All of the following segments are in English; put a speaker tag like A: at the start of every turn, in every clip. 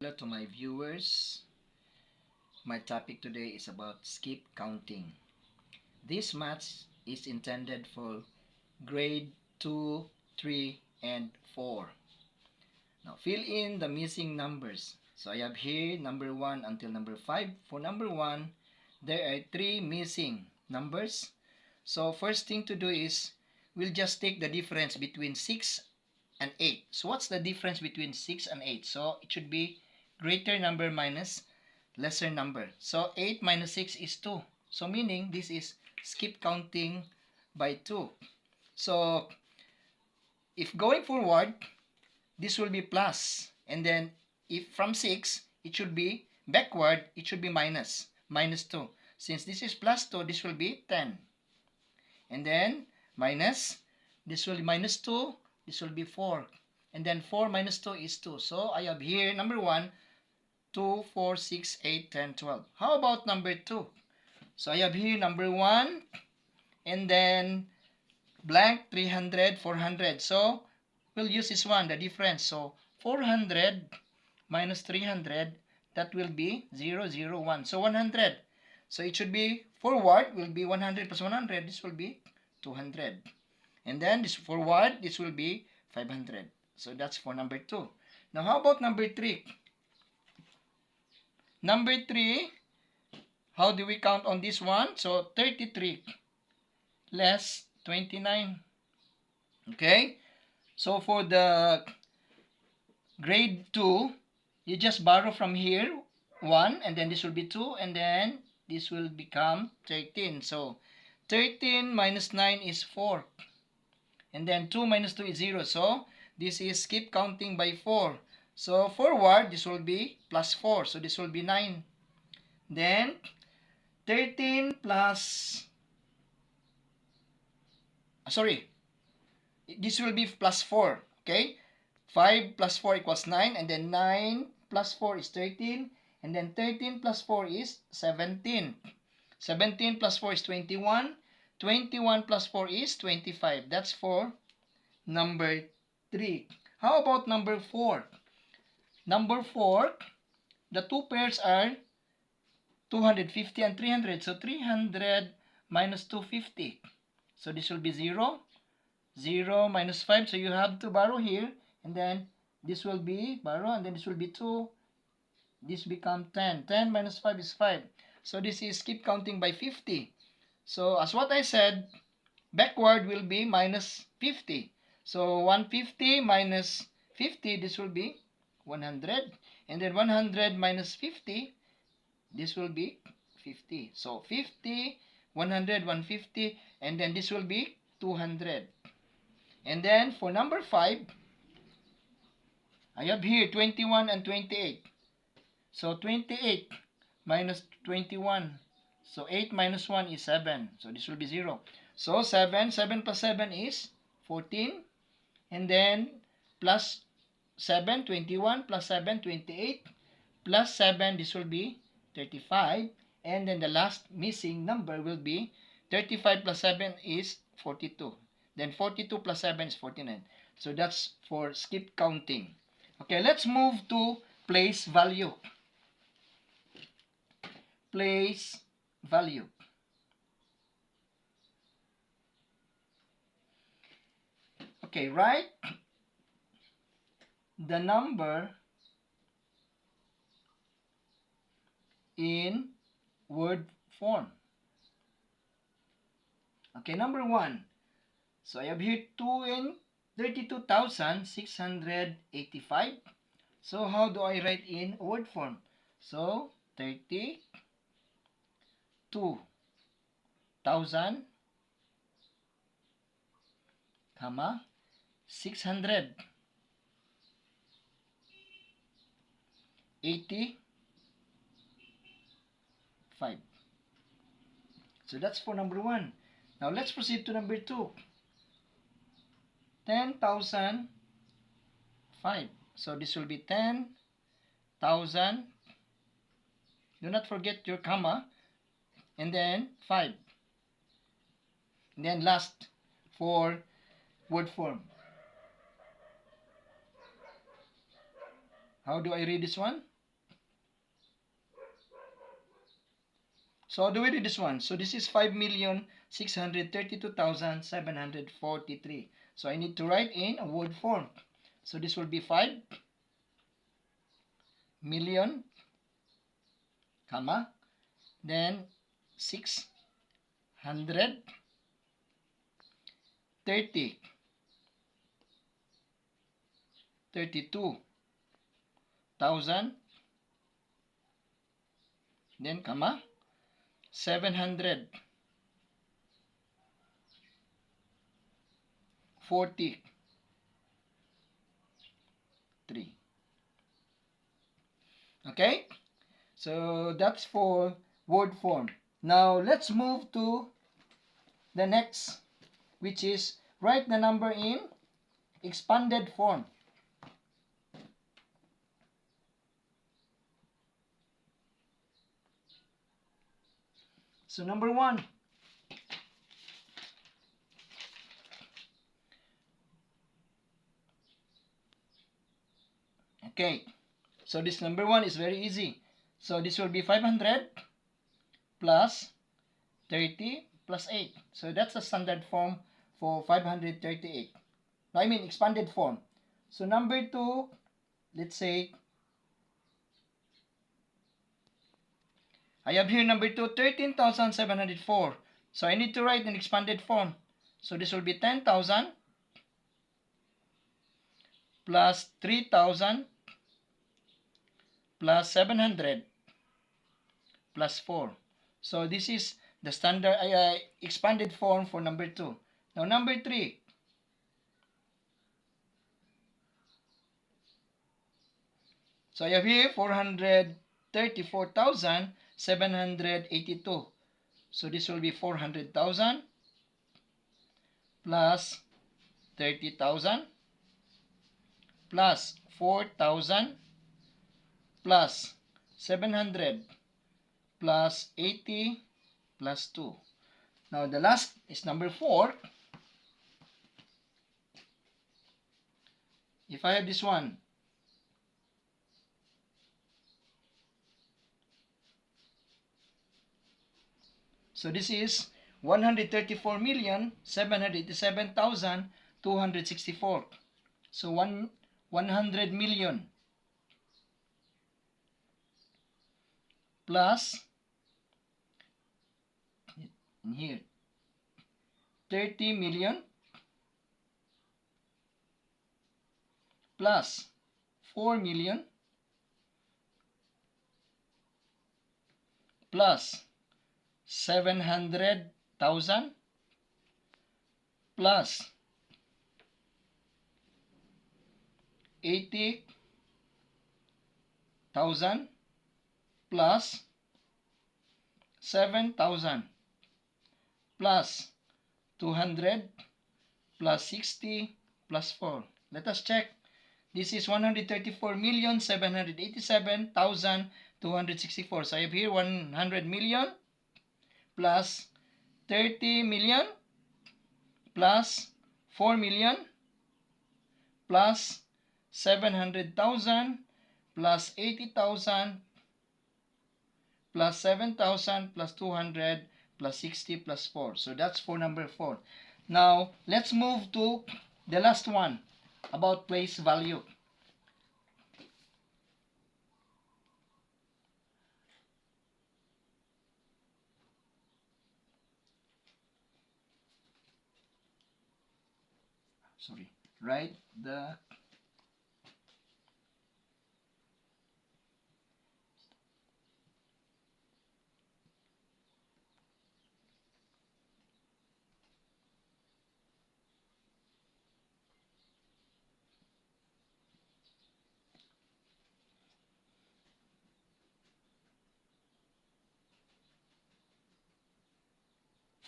A: Hello to my viewers. My topic today is about skip counting. This math is intended for grade 2, 3, and 4. Now fill in the missing numbers. So I have here number 1 until number 5. For number 1, there are 3 missing numbers. So first thing to do is we'll just take the difference between 6 and 8. So what's the difference between 6 and 8? So it should be greater number minus lesser number. So 8 minus 6 is 2. So meaning this is skip counting by 2. So if going forward, this will be plus. And then if from 6, it should be backward, it should be minus 2. Since this is plus 2, this will be 10. And then minus, this will be minus 2, this will be 4. And then 4 minus 2 is 2. So I have here number 1, 2, 4, 6, 8, 10, 12. How about number 2? So I have here number 1 and then blank 300, 400. So we'll use this one, the difference. So 400 minus 300, that will be 0, 0, 1. So 100. So it should be forward will be 100 plus 100. This will be 200. And then this forward, this will be 500. So that's for number 2. Now how about number 3? Number 3, how do we count on this one? So 33 less 29. Okay? So for the grade 2, you just borrow from here 1 and then this will be 2 and then this will become 13. So 13 minus 9 is 4. And then 2 minus 2 is 0. So this is skip counting by 4. So forward, this will be plus 4. So this will be 9. Then 13 plus, sorry, this will be plus 4. Okay? 5 plus 4 equals 9. And then 9 plus 4 is 13. And then 13 plus 4 is 17. 17 plus 4 is 21. 21 plus 4 is 25. That's for number 3. How about number 4? Number 4, the two pairs are 250 and 300. So 300 minus 250. So this will be 0. 0 minus 5. So you have to borrow here. And then this will be borrow. And then this will be 2. This become 10. 10 minus 5 is 5. So this is skip counting by 50. So as what I said, backward will be minus 50. So 150 minus 50, this will be 100. And then 100 minus 50, this will be 50. So 50, 100, 150, and then this will be 200. And then for number 5, I have here 21 and 28. So 28 minus 21. So 8 minus 1 is 7. So this will be 0. So 7 plus 7 is 14. And then plus 7, 21, plus 7, 28. Plus 7, this will be 35. And then the last missing number will be 35 plus 7 is 42. Then 42 plus 7 is 49. So that's for skip counting. Okay, let's move to place value. Place value. Okay, write the number in word form. Okay, number 1. So I have here 32,685. So how do I write in word form? So 32,000, comma 685. So that's for number 1. Now let's proceed to number 2. 10,005. So this will be 10,000. Do not forget your comma. And then 5. And then last for word form. How do I read this one? So how do we do this one? So this is 5,632,743. So I need to write in a word form. So this will be 5 million, comma, then 632,000, then comma, 743. Okay? So that's for word form. Now let's move to the next, which is write the number in expanded form. So number 1. Okay. So this number 1 is very easy. So this will be 500 plus 30 plus 8. So that's the standard form for 538. I mean expanded form. So number 2, let's say, I have here number 2, 13,704. So I need to write an expanded form. So this will be 10,000 plus 3,000 plus 700 plus 4. So this is the standard expanded form for number 2. Now number 3. So I have here 434,782. So this will be 400,000 plus 30,000 plus 4,000 plus 700 plus 80 plus 2. Now the last is number 4. If I have this one, so this is 134,787,264. So 100 million plus in here 30 million plus 4 million plus 700,000 plus 80,000 plus 7,000 plus 200 plus 60 plus 4. Let us check. This is 134,787,264. So I have here 100 million plus 30 million plus 4 million plus 700,000 plus 80,000 plus 7,000 plus 200 plus 60 plus 4. So that's for number 4. Now, let's move to the last one about place value. Sorry, write the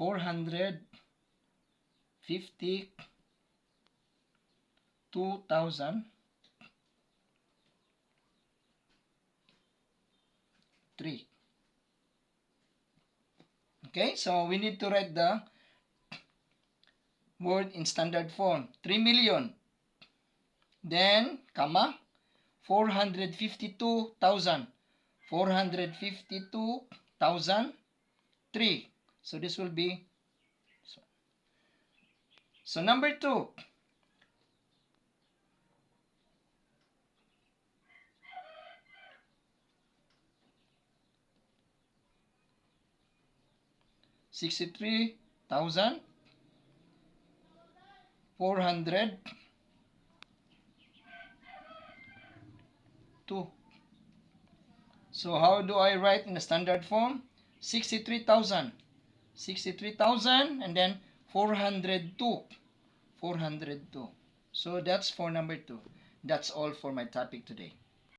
A: $452,003. Okay, so we need to write the word in standard form. 3 million. Then, comma, 452,000. 452,000 3. So this will be, so number 2, 63,402. So how do I write in the standard form? 63,000. 63,000 and then 402. 402. So that's for number 2. That's all for my topic today.